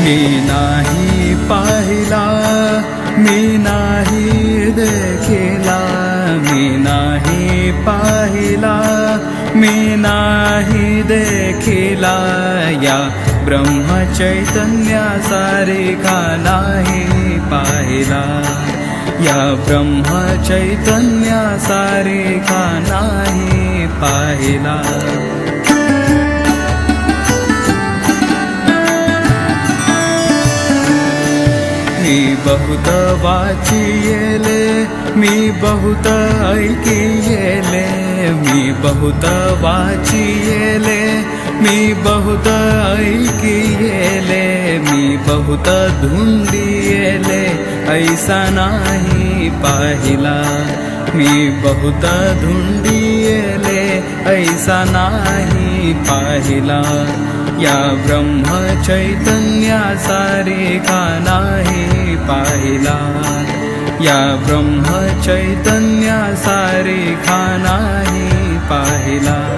मी नाही पाहिला, मी नाही देखिला, मी नाही पाहिला, मी नाही देखिला, या ब्रह्मचैतन्यासारिखा नाही पाहिला, या ब्रह्मचैतन्यासारिखा नाही पाहिला. मी बहुत वाचियेले, मी बहुत ऐकियेले, मी बहुत वाचियेले, मी बहुत ऐकियेले, मी बहुत ढूंढियेले, ऐसा नाही पाहिला, मी बहुत ढूंढियेले, ऐसा नाही पाहिला, या ब्रह्मचैतन्यासारिखा नाही पाहिला, या ब्रह्मचैतन्यासारिखा नाही पाहिला.